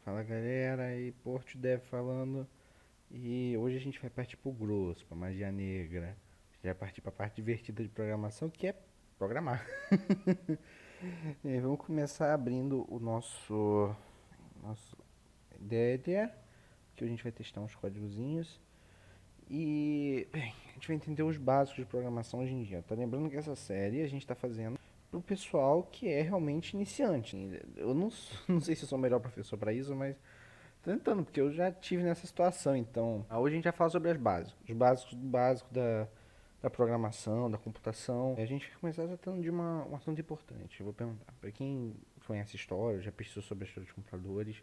Fala galera, aí Porto Dev falando. E hoje a gente vai partir pro grosso, pra magia negra. A gente vai partir pra parte divertida de programação, que é programar. E aí, vamos começar abrindo nosso ideia, que a gente vai testar uns códigozinhos. E, bem, a gente vai entender os básicos de programação hoje em dia. Tá lembrando que essa série a gente tá fazendo pro pessoal que é realmente iniciante. Eu não, não sei se eu sou o melhor professor para isso, mas tentando, porque eu já tive nessa situação, então. Hoje a gente vai falar sobre as bases. Os básicos do básico da programação, da computação. A gente vai começar tratando de um assunto importante. Eu vou perguntar. Para quem conhece história, já pesquisou sobre a história dos computadores,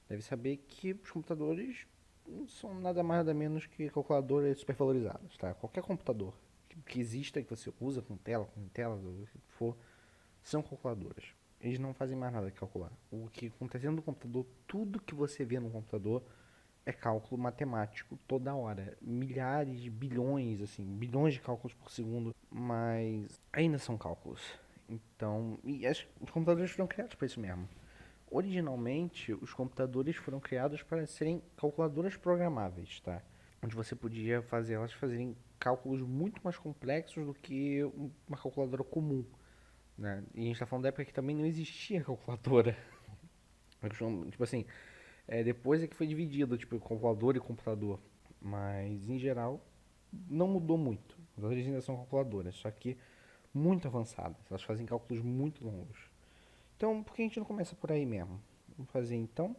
deve saber que os computadores não são nada mais nada menos que calculadoras supervalorizadas, tá? Qualquer computador que exista, que você usa com tela, o que for, são calculadoras. Eles não fazem mais nada que calcular. O que acontece no computador, tudo que você vê no computador é cálculo matemático toda hora. Milhares, bilhões, assim, bilhões de cálculos por segundo, mas ainda são cálculos. Então, os computadores foram criados para isso mesmo. Originalmente, os computadores foram criados para serem calculadoras programáveis, tá? Onde você podia fazer elas fazerem cálculos muito mais complexos do que uma calculadora comum, né? E a gente tá falando da época que também não existia calculadora. Tipo assim, depois é que foi dividido, tipo, calculador e computador. Mas, em geral, não mudou muito. As origens ainda são calculadoras, só que muito avançadas. Elas fazem cálculos muito longos. Então, por que a gente não começa por aí mesmo? Vamos fazer, então,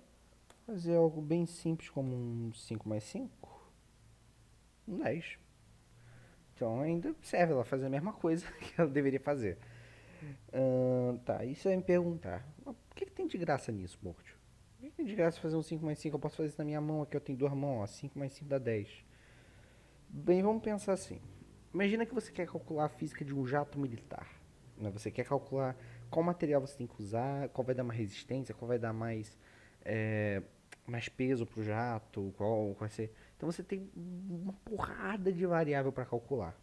fazer algo bem simples como um 5 mais 5, um 10. Então, ainda serve ela fazer a mesma coisa que ela deveria fazer. Tá, e você vai me perguntar, o que tem de graça nisso, Bort? O que tem de graça fazer um 5 mais 5? Eu posso fazer isso na minha mão aqui, eu tenho duas mãos, ó, 5 mais 5 dá 10. Bem, vamos pensar assim. Imagina que você quer calcular a física de um jato militar, né? Você quer calcular qual material você tem que usar, qual vai dar mais resistência, qual vai dar é, mais peso para o jato, qual vai ser. Então você tem uma porrada de variável para calcular,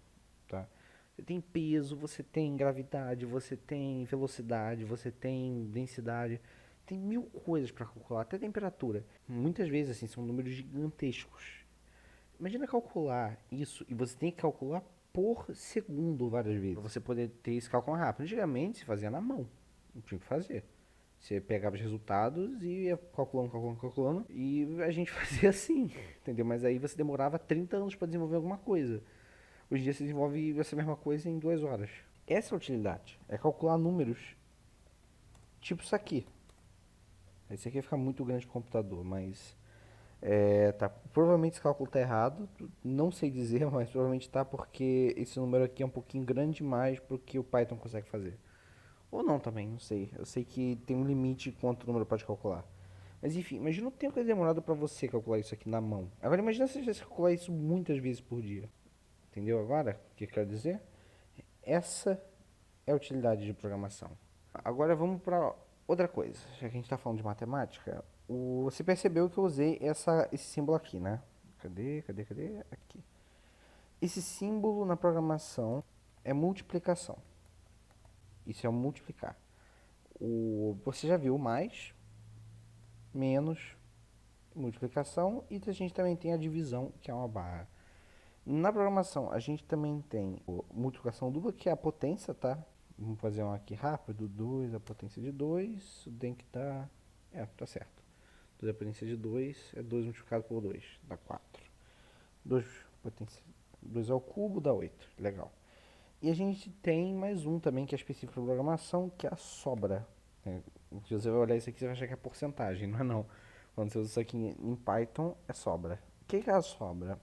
tá? Você tem peso, você tem gravidade, você tem velocidade, você tem densidade, tem mil coisas para calcular, até temperatura. Muitas vezes assim são números gigantescos. Imagina calcular isso e você tem que calcular por segundo várias vezes para você poder ter esse cálculo rápido. Antigamente se fazia na mão, não tinha que fazer. Você pegava os resultados e ia calculando, calculando, calculando, e a gente fazia assim, entendeu? Mas aí você demorava 30 anos para desenvolver alguma coisa. Hoje em dia você desenvolve essa mesma coisa em 2 horas. Essa é a utilidade, é calcular números tipo isso aqui. Esse aqui vai ficar muito grande para o computador, mas tá, provavelmente esse cálculo está errado, não sei dizer, mas provavelmente está porque esse número aqui é um pouquinho grande demais para o que o Python consegue fazer. Ou não também, não sei. Eu sei que tem um limite quanto o número pode calcular. Mas enfim, imagina o tempo que é demorado para você calcular isso aqui na mão. Agora imagina se você calcular isso muitas vezes por dia. Entendeu agora o que eu quero dizer? Essa é a utilidade de programação. Agora vamos para outra coisa. Já que a gente está falando de matemática, você percebeu que eu usei esse símbolo aqui, né? Cadê? Aqui. Esse símbolo na programação é multiplicação. Isso é o multiplicar. Você já viu mais, menos, multiplicação, e a gente também tem a divisão, que é uma barra. Na programação, a gente também tem a multiplicação dupla, que é a potência, tá? Vamos fazer um aqui rápido. 2 a potência de 2 tem que dar... tá certo. 2 a potência de 2 é 2 multiplicado por 2, dá 4. 2, potência, 2 ao cubo dá 8, legal. E a gente tem mais um também, que é específico para programação, que é a sobra. Se você vai olhar isso aqui, você vai achar que é porcentagem, não é não. Quando você usa isso aqui em Python, é sobra. O que é a sobra?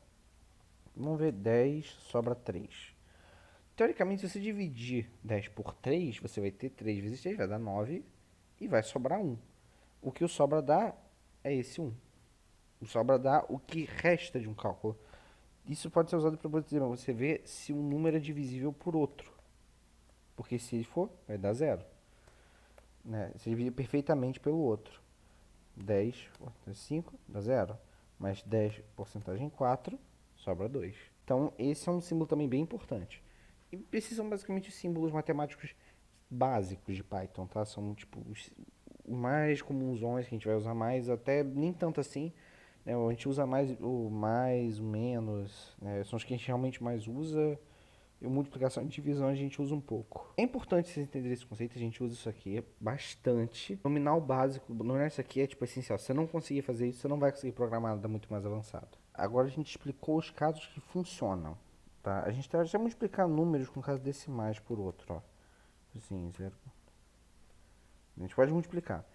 Vamos ver, 10 sobra 3. Teoricamente, se você dividir 10 por 3, você vai ter 3 vezes 3, vai dar 9 e vai sobrar 1. O que o sobra dá é esse 1. O sobra dá o que resta de um cálculo. Isso pode ser usado para você ver se um número é divisível por outro. Porque se ele for, vai dar 0. Né? Você divide perfeitamente pelo outro. 10 5 dá 0. Mais 10 porcentagem 4 sobra 2. Então, esse é um símbolo também bem importante. E esses são basicamente os símbolos matemáticos básicos de Python, tá? São tipo mais comunsões que a gente vai usar mais, até nem tanto assim, né? A gente usa mais o menos, né? São os que a gente realmente mais usa. E multiplicação e divisão a gente usa um pouco. É importante vocês entenderem esse conceito, a gente usa isso aqui bastante. Nominal básico, nominal isso aqui é tipo essencial. Se você não conseguir fazer isso, você não vai conseguir programar nada muito mais avançado. Agora a gente explicou os casos que funcionam, tá? A gente já multiplicar números com casos decimais por outro, ó. Assim, zero. A gente pode multiplicar.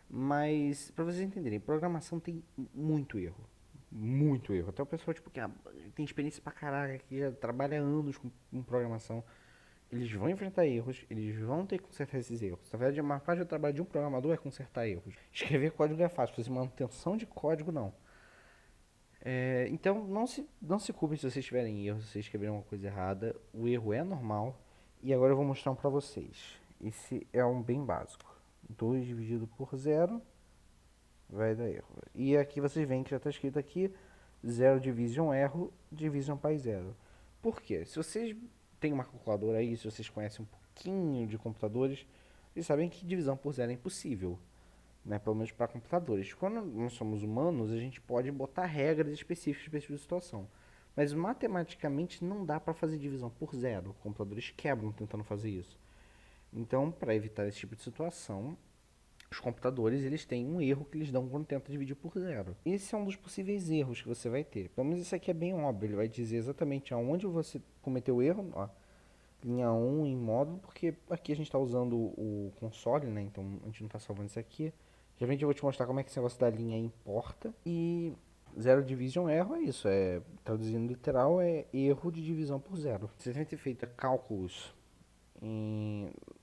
Mas, pra vocês entenderem, programação tem muito erro. Muito erro. Até o pessoal, tipo, que tem experiência pra caraca, que já trabalha anos com programação, eles vão enfrentar erros, eles vão ter que consertar esses erros. Na verdade, a maior parte do trabalho de um programador é consertar erros. Escrever código é fácil, fazer manutenção de código não. Então, não se culpem se vocês tiverem erros, se vocês escreverem uma coisa errada. O erro é normal. E agora eu vou mostrar um pra vocês. Esse é um bem básico. 2 dividido por zero vai dar erro. E aqui vocês veem que já está escrito aqui 0 division erro, division by zero. Por quê? Se vocês têm uma calculadora aí, se vocês conhecem um pouquinho de computadores, vocês sabem que divisão por zero é impossível, né? Pelo menos para computadores. Quando nós somos humanos, a gente pode botar regras específicas para esse tipo de situação. Mas matematicamente não dá para fazer divisão por zero. Computadores quebram tentando fazer isso. Então, para evitar esse tipo de situação, os computadores eles têm um erro que eles dão quando tenta dividir por zero. Esse é um dos possíveis erros que você vai ter. Pelo menos isso aqui é bem óbvio. Ele vai dizer exatamente aonde você cometeu o erro. Ó, linha 1 em módulo, porque aqui a gente está usando o console, né? Então a gente não está salvando isso aqui. Geralmente eu vou te mostrar como é que esse negócio da linha importa. E zero division erro é isso. Traduzindo literal, é erro de divisão por zero. Você deve ter feito cálculos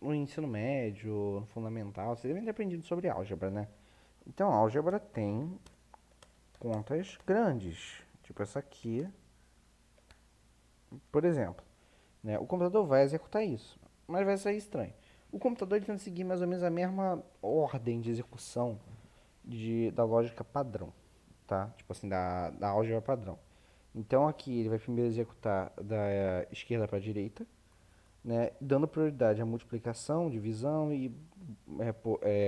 no ensino médio, no fundamental, vocês devem ter aprendido sobre álgebra, né? Então, álgebra tem contas grandes, tipo essa aqui, por exemplo. Né? O computador vai executar isso, mas vai sair estranho. O computador ele tenta seguir mais ou menos a mesma ordem de execução da lógica padrão, tá? Tipo assim, da álgebra padrão. Então aqui ele vai primeiro executar da esquerda para a direita, né, dando prioridade à multiplicação, divisão e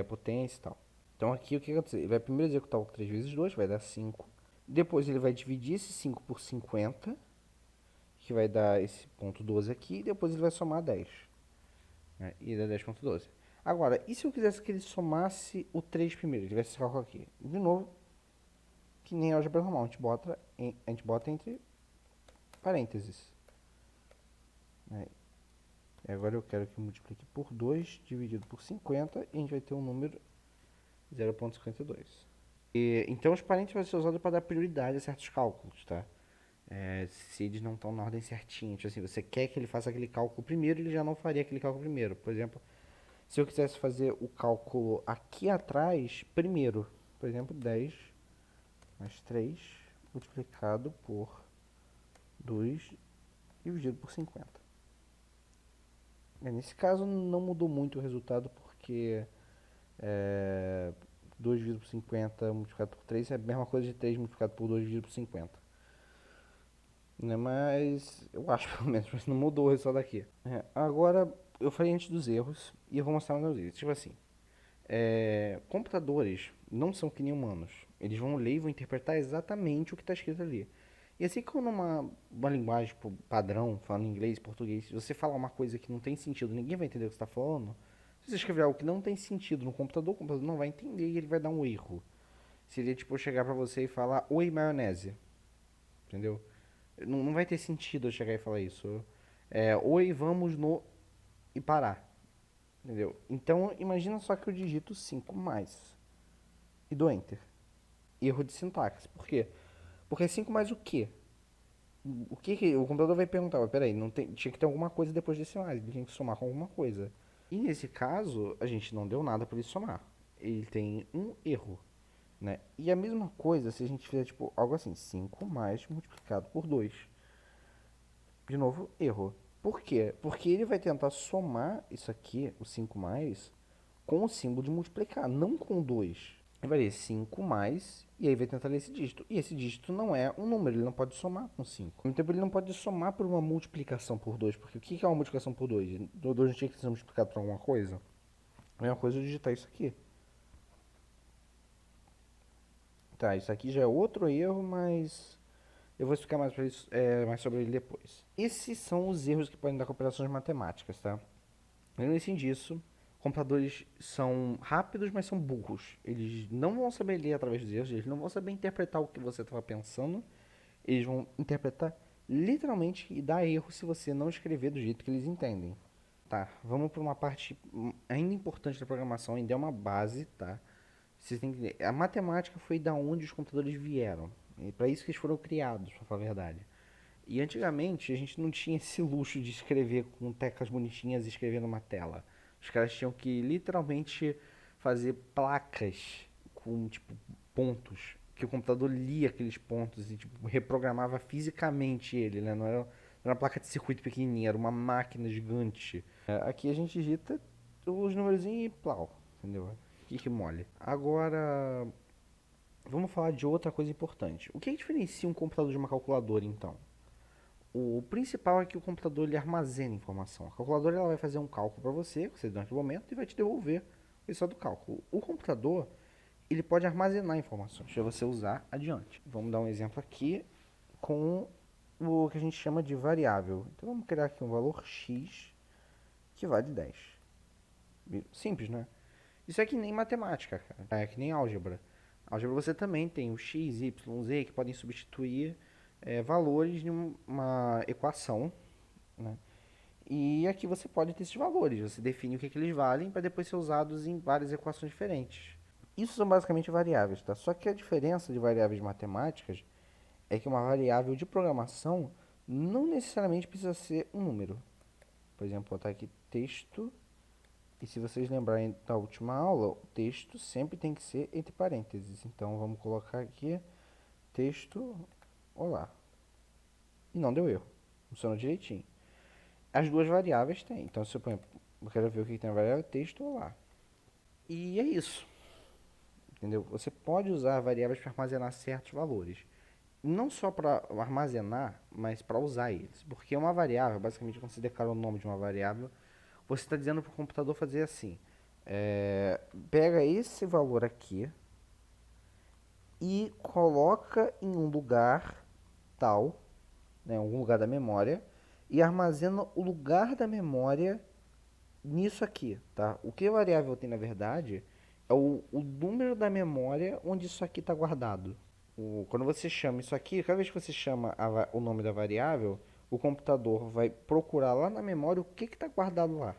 potência e tal. Então aqui o que vai acontecer? Ele vai primeiro executar o 3 vezes 2, vai dar 5. Depois ele vai dividir esse 5 por 50, que vai dar esse ponto 12 aqui. E depois ele vai somar 10. Né, e dá 10,12. Agora, e se eu quisesse que ele somasse o 3 primeiro? Ele tivesse esse cálculo aqui. De novo, que nem álgebra normal, a gente bota entre parênteses. Né? E agora eu quero que multiplique por 2 dividido por 50 e a gente vai ter um número 0,52. Então os parênteses vão ser usados para dar prioridade a certos cálculos, tá? Se eles não estão na ordem certinha, tipo assim, você quer que ele faça aquele cálculo primeiro, ele já não faria aquele cálculo primeiro. Por exemplo, se eu quisesse fazer o cálculo aqui atrás, primeiro, por exemplo, 10 mais 3 multiplicado por 2 dividido por 50. Nesse caso não mudou muito o resultado porque 2 dividido por 50 multiplicado por 3 é a mesma coisa de 3 multiplicado por 2 dividido por 50. Né? Mas eu acho pelo menos, mas não mudou o resultado aqui. Agora eu falei antes dos erros e eu vou mostrar meus erros. Tipo assim, computadores não são que nem humanos. Eles vão ler e vão interpretar exatamente o que está escrito ali. E assim como numa linguagem tipo, padrão, falando inglês, português, se você falar uma coisa que não tem sentido, ninguém vai entender o que você está falando. Se você escrever algo que não tem sentido no computador, o computador não vai entender e ele vai dar um erro. Seria tipo chegar pra você e falar, oi maionese. Entendeu? Não vai ter sentido eu chegar e falar isso. Oi, vamos no... e parar. Entendeu? Então, imagina só que eu digito 5 mais. E dou enter. Erro de sintaxe. Por quê? Porque é 5 mais o quê? O computador vai perguntar, mas peraí, tinha que ter alguma coisa depois desse mais, ele tinha que somar com alguma coisa. E nesse caso, a gente não deu nada para ele somar. Ele tem um erro, né? E a mesma coisa se a gente fizer tipo algo assim, 5 mais multiplicado por 2. De novo, erro. Por quê? Porque ele vai tentar somar isso aqui, o 5 mais, com o símbolo de multiplicar, não com 2. Ele vai ler 5 mais, e aí vai tentar ler esse dígito. E esse dígito não é um número, ele não pode somar com 5. Ao mesmo tempo, ele não pode somar por uma multiplicação por 2, porque o que é uma multiplicação por 2? O 2 não tinha que ser multiplicado por alguma coisa? A mesma coisa eu digitar isso aqui. Tá, isso aqui já é outro erro, mas eu vou explicar mais, mais sobre ele depois. Esses são os erros que podem dar com operações matemáticas, tá? Lembre-se disso, computadores são rápidos, mas são burros. Eles não vão saber ler através dos erros, eles não vão saber interpretar o que você estava pensando, eles vão interpretar literalmente e dar erro se você não escrever do jeito que eles entendem. Tá, vamos para uma parte ainda importante da programação, ainda é uma base, tá? Vocês têm que entender. A matemática foi da onde os computadores vieram. É para isso que eles foram criados, pra falar a verdade. E antigamente a gente não tinha esse luxo de escrever com teclas bonitinhas e escrever numa tela. Os caras tinham que literalmente fazer placas com tipo pontos, que o computador lia aqueles pontos e tipo, reprogramava fisicamente ele, né? Não era uma placa de circuito pequenininha, era uma máquina gigante. Aqui a gente digita os números e plau, entendeu? Que mole. Agora, vamos falar de outra coisa importante. O que diferencia um computador de uma calculadora, então? O principal é que o computador ele armazena informação. A calculadora ela vai fazer um cálculo para você durante o momento, e vai te devolver o resultado do cálculo. O computador ele pode armazenar informações para você usar adiante. Vamos dar um exemplo aqui com o que a gente chama de variável. Então vamos criar aqui um valor x que vale 10. Simples, né? Isso é que nem matemática, cara. É que nem álgebra. Álgebra você também tem o x, y, z que podem substituir valores em uma equação, né? E aqui você pode ter esses valores. Você define o que, que eles valem para depois ser usados em várias equações diferentes. Isso são basicamente variáveis, tá? Só que a diferença de variáveis matemáticas é que uma variável de programação não necessariamente precisa ser um número. Por exemplo, vou botar aqui texto. E se vocês lembrarem da última aula, o texto sempre tem que ser entre parênteses. Então vamos colocar aqui texto olá. E não deu erro. Funcionou direitinho. As duas variáveis tem. Então se eu ponho, eu quero ver o que tem na variável texto olá. E é isso. Entendeu? Você pode usar variáveis para armazenar certos valores. Não só para armazenar, mas para usar eles. Porque uma variável, basicamente quando você declara o nome de uma variável, você está dizendo para o computador fazer assim. Pega esse valor aqui e coloca em um lugar tal, né, em algum lugar da memória, e armazena o lugar da memória nisso aqui, tá? O que a variável tem na verdade é o número da memória onde isso aqui está guardado. Quando você chama isso aqui, cada vez que você chama o nome da variável, o computador vai procurar lá na memória o que está guardado lá.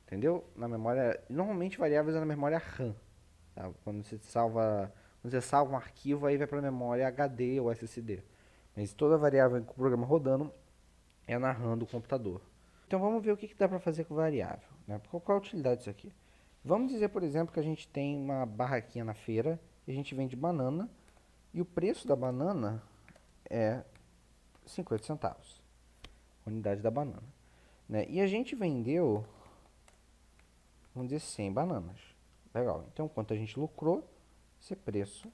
Entendeu? Na memória, normalmente variáveis é na memória RAM. Tá? Quando você salva um arquivo, aí vai para a memória HD ou SSD. Mas toda variável com o programa rodando é na RAM do computador. Então vamos ver o que dá para fazer com variável. Né? Qual a utilidade disso aqui? Vamos dizer, por exemplo, que a gente tem uma barraquinha na feira e a gente vende banana e o preço da banana é 50 centavos. Unidade da banana. Né? E a gente vendeu, vamos dizer, 100 bananas. Legal. Então, quanto a gente lucrou, esse preço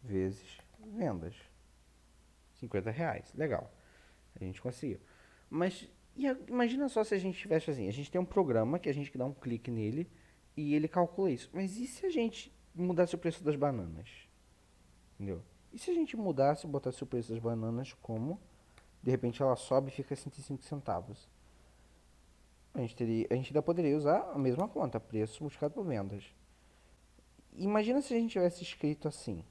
vezes vendas. 50 reais. Legal. A gente conseguiu. Mas imagina só se a gente tivesse assim. A gente tem um programa que a gente dá um clique nele e ele calcula isso. Mas e se a gente mudasse o preço das bananas? Entendeu? E se a gente mudasse e botasse o preço das bananas como, de repente ela sobe e fica 105 centavos? A gente ainda poderia usar a mesma conta, preço multiplicado por vendas. Imagina se a gente tivesse escrito assim.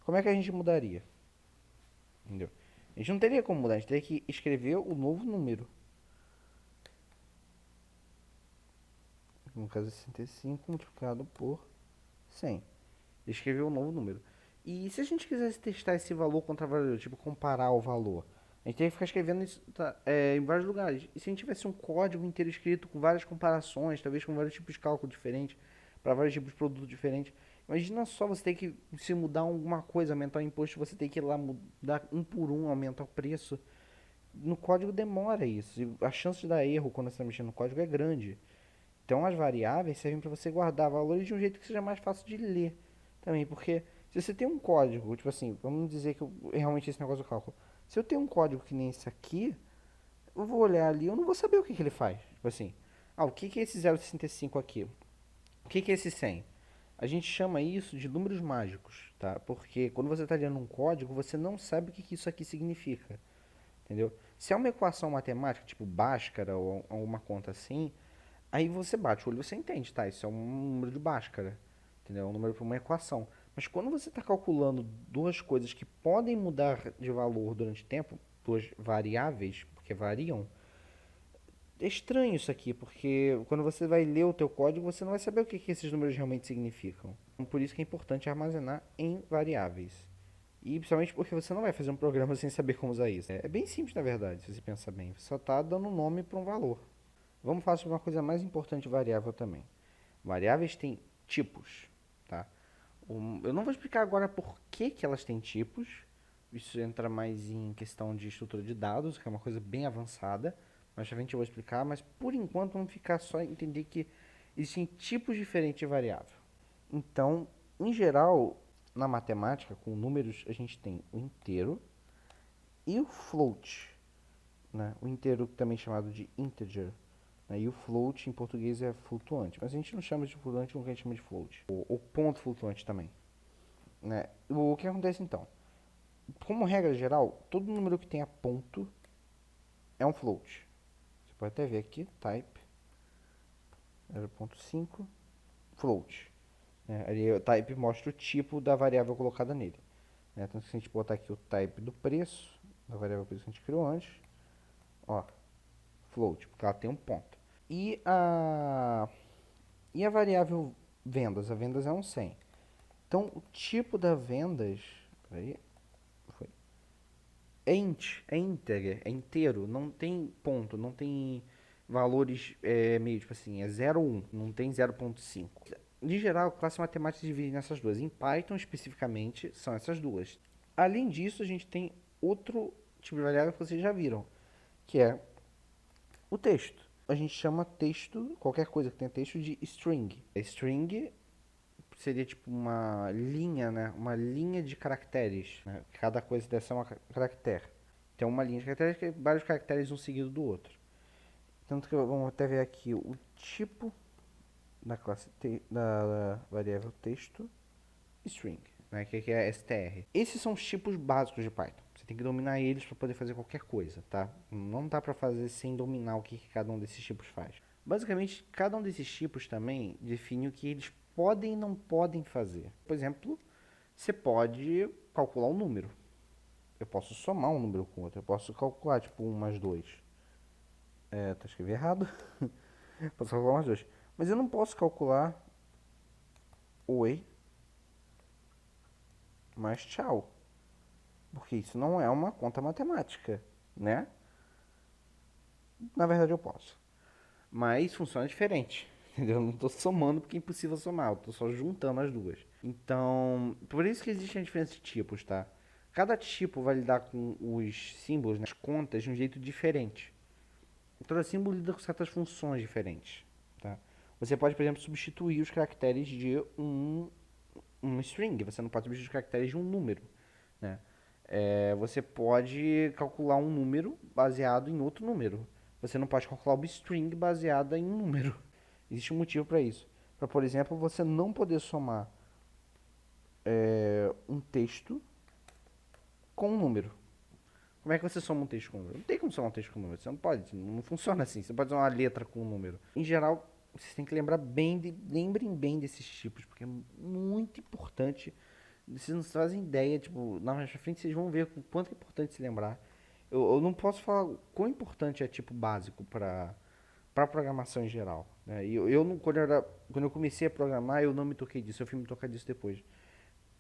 Como é que a gente mudaria? Entendeu? A gente não teria como mudar, a gente teria que escrever o novo número. No caso, 65 multiplicado por 100. Escrever o novo número. E se a gente quisesse testar esse valor contra valor, tipo comparar o valor, a gente teria que ficar escrevendo isso em vários lugares. E se a gente tivesse um código inteiro escrito com várias comparações, talvez com vários tipos de cálculo diferentes, para vários tipos de produto diferentes, imagina só você ter que, se mudar alguma coisa, aumentar o imposto, você tem que ir lá mudar um por um, aumentar o preço. No código demora isso. E a chance de dar erro quando você está mexendo no código é grande. Então as variáveis servem para você guardar valores de um jeito que seja mais fácil de ler também, porque se você tem um código, tipo assim, vamos dizer que realmente esse negócio do cálculo, se eu tenho um código que nem esse aqui, eu vou olhar ali, eu não vou saber o que ele faz. Tipo assim, o que que é esse 0,65 aqui? O que que é esse 100? A gente chama isso de números mágicos, tá? Porque quando você está lendo um código, você não sabe o que que isso aqui significa, entendeu? Se é uma equação matemática, tipo Bhaskara ou uma conta assim, aí você bate o olho e você entende, tá? Isso é um número de Bhaskara, entendeu? É um número para uma equação. Mas quando você está calculando duas coisas que podem mudar de valor durante o tempo, duas variáveis, porque variam, é estranho isso aqui, porque quando você vai ler o teu código, você não vai saber o que que esses números realmente significam. Então, por isso que é importante armazenar em variáveis. E principalmente porque você não vai fazer um programa sem saber como usar isso. É bem simples, na verdade, se você pensar bem. Você só está dando nome para um valor. Vamos falar sobre uma coisa mais importante de variável também. Variáveis têm tipos, tá? Eu não vou explicar agora por que, que elas têm tipos. Isso entra mais em questão de estrutura de dados, que é uma coisa bem avançada. Mais pra frente eu vou explicar, mas por enquanto vamos ficar só entender que existem tipos diferentes de variável. Então, em geral, na matemática, com números, a gente tem o inteiro e o float, né? O inteiro também chamado de integer, né? E o float em português é flutuante, mas a gente não chama de flutuante, a gente chama de float. O ponto flutuante também, né? O que acontece então? Como regra geral, todo número que tenha ponto é um float. Você pode até ver aqui, type 0.5 float. Né? Ali o type mostra o tipo da variável colocada nele. Né? Então, se a gente botar aqui o type do preço, da variável preço que a gente criou antes, ó, float, porque ela tem um ponto. E a variável vendas? A vendas é um 100. Então, o tipo da vendas, peraí, foi, é integer, é inteiro, não tem ponto, não tem valores meio, tipo assim, é 0 ou 1, não tem 0.5. De geral, a classe matemática se divide nessas duas. Em Python, especificamente, são essas duas. Além disso, a gente tem outro tipo de variável que vocês já viram, que é o texto. A gente chama texto, qualquer coisa que tenha texto, de string. A string seria tipo uma linha, né? Uma linha de caracteres. Né? Cada coisa dessa é um caractere. Tem uma linha de caracteres que é vários caracteres um seguido do outro. Tanto que vamos até ver aqui o tipo da classe da variável texto string, né, que é str. Esses são os tipos básicos de Python. Você tem que dominar eles para poder fazer qualquer coisa, tá? Não dá para fazer sem dominar o que cada um desses tipos faz. Basicamente, cada um desses tipos também define o que eles podem e não podem fazer. Por exemplo, você pode calcular um número. Eu posso somar um número com outro. Eu posso calcular, tipo, 1 mais 2. Tá escrevendo errado. Posso calcular mais 2. Mas eu não posso calcular oi mais tchau. Porque isso não é uma conta matemática, né? Na verdade eu posso. Mas funciona diferente. Entendeu? Eu não estou somando porque é impossível somar. Eu estou só juntando as duas. Então, por isso que existem diferentes tipos, tá? Cada tipo vai lidar com os símbolos, né, as contas, de um jeito diferente. Cada símbolo lida com certas funções diferentes, tá? Você pode, por exemplo, substituir os caracteres de um string. Você não pode substituir os caracteres de um número, né? Você pode calcular um número baseado em outro número. Você não pode calcular uma string baseada em um número. Existe um motivo para isso. Para, por exemplo, você não poder somar um texto com um número. Como é que você soma um texto com um número? Não tem como somar um texto com um número. Você não pode. Não funciona assim. Você pode somar uma letra com um número. Em geral, vocês têm que lembrar bem, lembrem bem desses tipos, porque é muito importante. Vocês não fazem ideia, tipo, na frente vocês vão ver o quanto é importante se lembrar. Eu não posso falar o quão importante é tipo básico para programação em geral. Né? E eu não, quando eu comecei a programar, eu não me toquei disso, eu fui me tocar disso depois.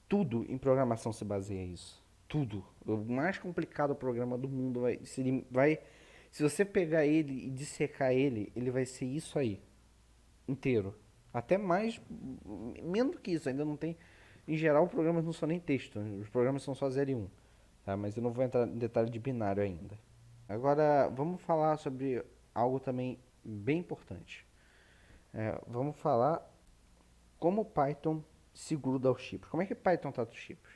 Tudo em programação se baseia nisso. Tudo. O mais complicado programa do mundo se você pegar ele e dissecar ele, ele vai ser isso aí, inteiro. Até mais, menos do que isso, ainda não tem. Em geral, os programas não são nem texto, os programas são só 0 e 1. Tá? Mas eu não vou entrar em detalhe de binário ainda. Agora, vamos falar sobre algo também bem importante. Vamos falar como o Python se gruda aos tipos. Como é que o Python trata os tipos?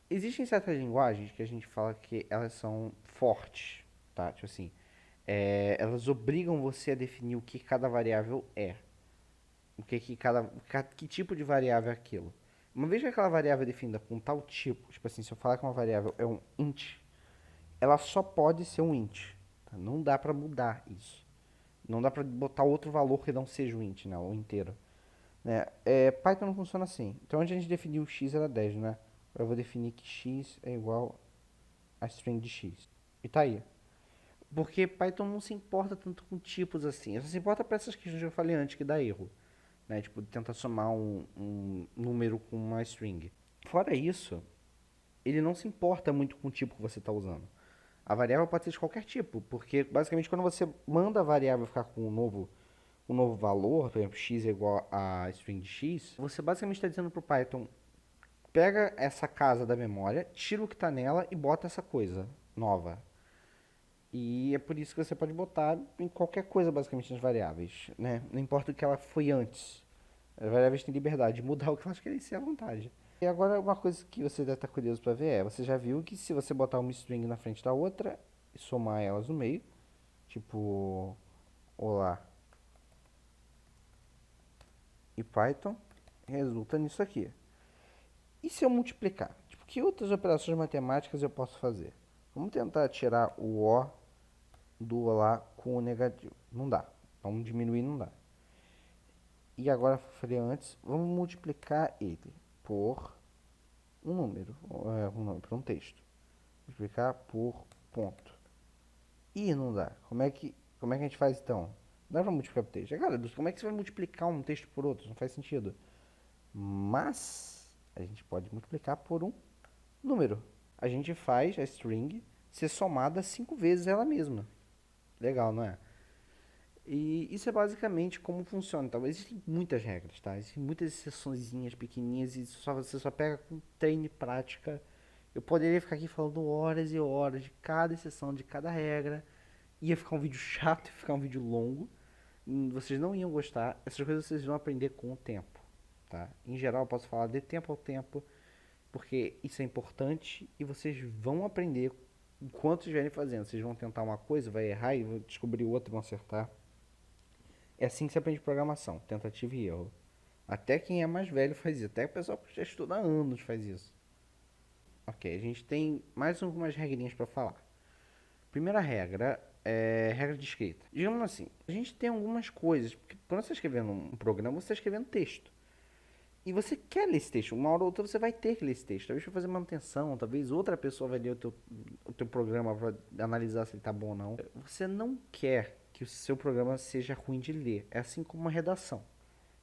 Existem certas linguagens que a gente fala que elas são fortes, tá? Tipo assim, Elas obrigam você a definir o que cada variável é. Que tipo de variável é aquilo. Uma vez que aquela variável é definida com tal tipo, tipo assim, se eu falar que uma variável é um int, ela só pode ser um int. Tá? Não dá pra mudar isso. Não dá pra botar outro valor que não seja o int, né? O inteiro. Né? Python não funciona assim. Então onde a gente definiu o x era 10, né? Agora eu vou definir que x é igual a string de x. E tá aí. Porque Python não se importa tanto com tipos assim. Só se importa para essas questões que eu falei antes, que dá erro. Né? Tipo, tentar somar um número com uma string. Fora isso, ele não se importa muito com o tipo que você está usando. A variável pode ser de qualquer tipo, porque basicamente quando você manda a variável ficar com um novo valor, por exemplo, x é igual a string de x, você basicamente está dizendo para o Python, pega essa casa da memória, tira o que está nela e bota essa coisa nova. E é por isso que você pode botar em qualquer coisa, basicamente, nas variáveis, né? Não importa o que ela foi antes. As variáveis têm liberdade de mudar o que elas querem ser à vontade. E agora, uma coisa que você deve estar curioso para ver você já viu que se você botar uma string na frente da outra e somar elas no meio, tipo, olá e Python, resulta nisso aqui. E se eu multiplicar? Tipo, que outras operações matemáticas eu posso fazer? Vamos tentar tirar o O do olá com o negativo. Não dá. Vamos diminuir, não dá. E agora, eu falei antes, vamos multiplicar ele por um número, por um texto. Multiplicar por ponto. E não dá. Como é que a gente faz então? Não dá pra multiplicar por texto. Cara, como é que você vai multiplicar um texto por outro? Não faz sentido. Mas a gente pode multiplicar por um número. A gente faz a string ser somada 5 vezes ela mesma. Legal, não é? E isso é basicamente como funciona. Então, existem muitas regras, tá? Existem muitas exceçõezinhas pequenininhas e você só pega com treino e prática. Eu poderia ficar aqui falando horas e horas de cada exceção, de cada regra. Ia ficar um vídeo chato, ia ficar um vídeo longo. Vocês não iam gostar. Essas coisas vocês vão aprender com o tempo, tá? Em geral, eu posso falar de tempo ao tempo, porque isso é importante e vocês vão aprender enquanto estiverem fazendo. Vocês vão tentar uma coisa, vai errar e vão descobrir outra e vão acertar. É assim que se aprende programação, tentativa e erro. Até quem é mais velho faz isso, até o pessoal que já estuda há anos faz isso. Ok, a gente tem mais algumas regrinhas para falar. Primeira regra é regra de escrita. Digamos assim, a gente tem algumas coisas, porque quando você está escrevendo um programa, você está escrevendo texto. E você quer ler esse texto, uma hora ou outra você vai ter que ler esse texto. Talvez para fazer manutenção, talvez outra pessoa vai ler o teu programa para analisar se ele está bom ou não. Você não quer que o seu programa seja ruim de ler. É assim como uma redação,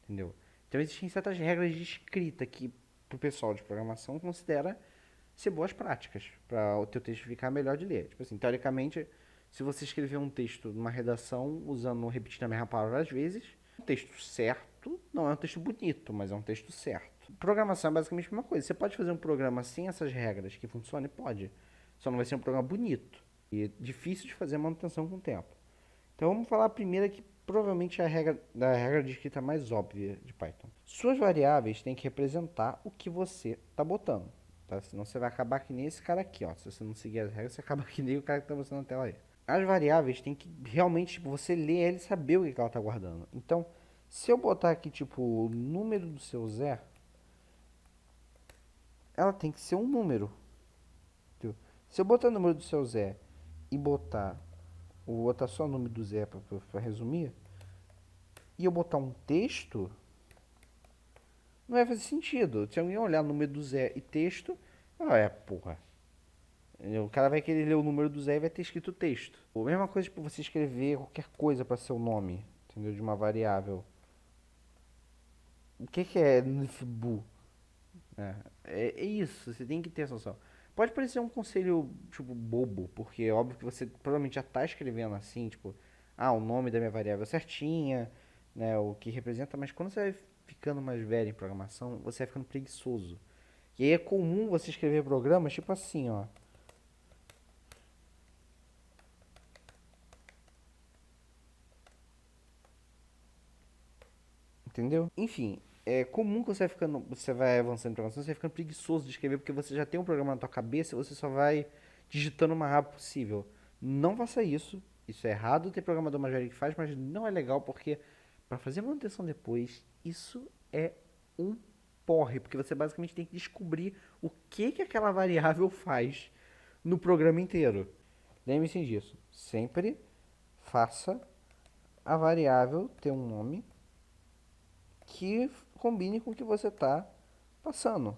entendeu? Então existem certas regras de escrita que o pessoal de programação considera ser boas práticas para o teu texto ficar melhor de ler. Tipo assim, teoricamente, se você escrever um texto numa redação usando repetindo a mesma palavra às vezes, um texto certo não é um texto bonito, mas é um texto certo. Programação é basicamente a mesma coisa. Você pode fazer um programa sem essas regras que funcione? Pode. Só não vai ser um programa bonito. E é difícil de fazer manutenção com o tempo. Então vamos falar a primeira que provavelmente é a regra de escrita mais óbvia de Python. Suas variáveis têm que representar o que você está botando. Tá? Senão você vai acabar que nem esse cara aqui. Ó. Se você não seguir as regras, você acaba que nem o cara que está mostrando na tela aí. As variáveis têm que realmente, tipo, você ler ela e saber o que ela está guardando. Então, se eu botar aqui, tipo, o número do seu Zé, ela tem que ser um número. Entendeu? Se eu botar o número do seu Zé e botar só o número do Zé para resumir, e eu botar um texto, não vai fazer sentido. Se alguém olhar o número do Zé e texto, porra. O cara vai querer ler o número do Zé e vai ter escrito texto. A mesma coisa tipo você escrever qualquer coisa para ser o nome, entendeu? De uma variável. O que é nfbu? É isso, você tem que ter essa noção. Pode parecer um conselho, tipo, bobo, porque é óbvio que você provavelmente já está escrevendo assim, tipo, o nome da minha variável é certinha, né, o que representa, mas quando você vai ficando mais velho em programação, você vai ficando preguiçoso. E aí é comum você escrever programas tipo assim, ó. Entendeu? Enfim, é comum que você vai avançando em programação, você vai ficando preguiçoso de escrever porque você já tem um programa na tua cabeça e você só vai digitando o mais rápido possível. Não faça isso. Isso é errado, tem programador mais velho que faz, mas não é legal porque para fazer manutenção depois, isso é um porre, porque você basicamente tem que descobrir o que aquela variável faz no programa inteiro. Lembre-se disso. Sempre faça a variável ter um nome que combine com o que você está passando.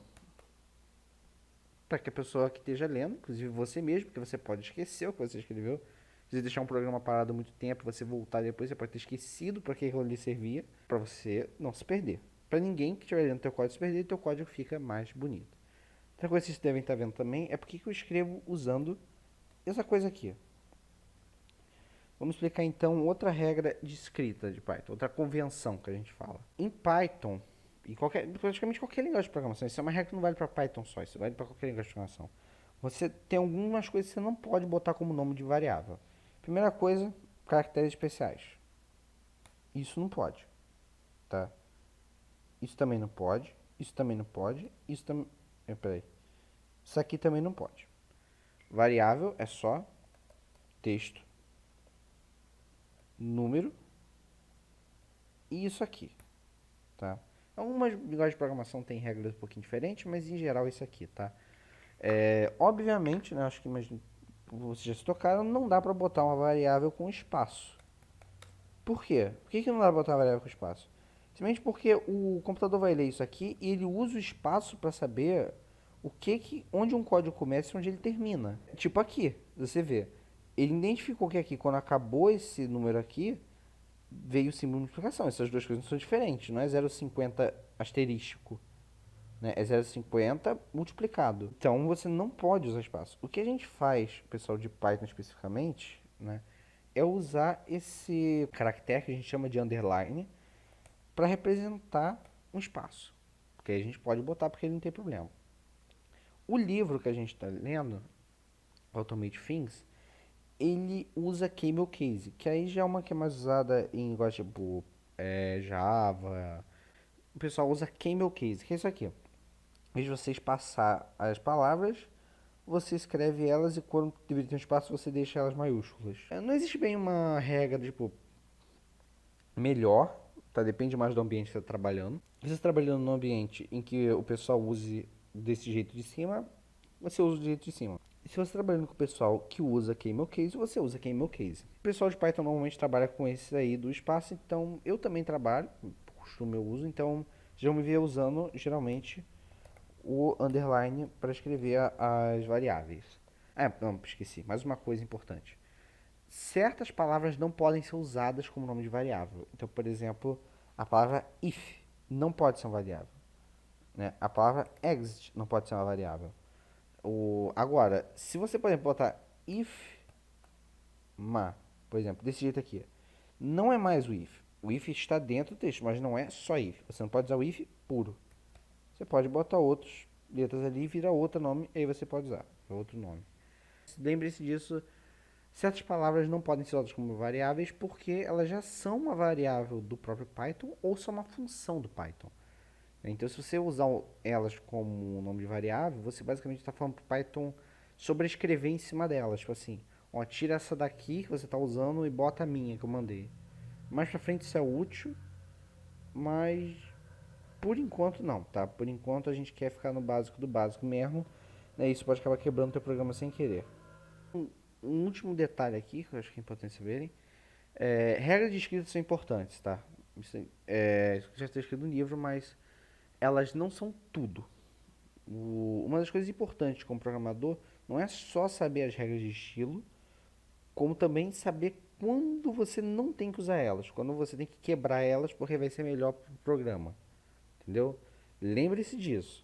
Para que a pessoa que esteja lendo, inclusive você mesmo, porque você pode esquecer o que você escreveu. Se você deixar um programa parado há muito tempo, você voltar depois, você pode ter esquecido para que aquilo ali servia, para você não se perder. Para ninguém que estiver lendo teu código se perder, teu código fica mais bonito. Outra coisa que vocês devem estar vendo também é porque que eu escrevo usando essa coisa aqui. Vamos explicar então outra regra de escrita de Python, outra convenção que a gente fala. Em Python, e praticamente qualquer linguagem de programação, isso é uma regra que não vale para Python só, isso vale para qualquer linguagem de programação. Você tem algumas coisas que você não pode botar como nome de variável. Primeira coisa, caracteres especiais. Isso não pode, tá? Isso também não pode, isso também não pode, isso também... Peraí. Isso aqui também não pode. Variável é só texto, número e isso aqui, tá? Algumas linguagens de programação têm regras um pouquinho diferentes, mas em geral isso aqui, tá? Obviamente, né, acho que vocês já se tocaram, não dá para botar uma variável com espaço. Por quê? Por que não dá para botar uma variável com espaço? Simplesmente porque o computador vai ler isso aqui e ele usa o espaço para saber onde um código começa e onde ele termina. Tipo aqui, você vê. Ele identificou que aqui, quando acabou esse número aqui, veio o símbolo de multiplicação. Essas duas coisas não são diferentes, não é 0,50 asterístico. Né? É 0,50 multiplicado. Então você não pode usar espaço. O que a gente faz, pessoal de Python especificamente, né, é usar esse caractere que a gente chama de underline para representar um espaço. Porque aí a gente pode botar porque ele não tem problema. O livro que a gente está lendo, Automate Things, ele usa Camel Case, que aí já é uma que é mais usada em linguagem tipo Java. O pessoal usa Camel Case, que é isso aqui. Em vez de vocês passar as palavras, você escreve elas e quando deveria ter um espaço, você deixa elas maiúsculas. Não existe bem uma regra, tipo, melhor, tá? Depende mais do ambiente que você está trabalhando. Se você está trabalhando num ambiente em que o pessoal use desse jeito de cima, você usa do jeito de cima. E se você está trabalhando com o pessoal que usa Camel Case, você usa Camel Case. O pessoal de Python normalmente trabalha com esse aí do espaço, então eu também trabalho, costumo eu uso, então já me ver usando geralmente o underline para escrever as variáveis. Não, esqueci. Mais uma coisa importante. Certas palavras não podem ser usadas como nome de variável. Então, por exemplo, a palavra if não pode ser uma variável. Né? A palavra exit não pode ser uma variável. Agora, se você, por exemplo, botar if ma, por exemplo, desse jeito aqui, não é mais o if. O if está dentro do texto, mas não é só if. Você não pode usar o if puro. Você pode botar outras letras ali e vira outro nome, e aí você pode usar outro nome. Lembre-se disso, certas palavras não podem ser usadas como variáveis porque elas já são uma variável do próprio Python ou são uma função do Python. Então, se você usar elas como nome de variável, você basicamente está falando para o Python sobrescrever em cima delas. Tipo assim, ó, tira essa daqui que você está usando e bota a minha que eu mandei. Mais pra frente isso é útil, mas por enquanto não, tá? Por enquanto a gente quer ficar no básico do básico mesmo, né? Isso pode acabar quebrando o teu programa sem querer. Um último detalhe aqui, que eu acho que é importante saberem. Regras de escrita são importantes, tá? Isso já está escrito no livro, mas elas não são tudo. Uma das coisas importantes como programador não é só saber as regras de estilo, como também saber quando você não tem que usar elas, quando você tem que quebrar elas porque vai ser melhor para o programa. Entendeu? Lembre-se disso.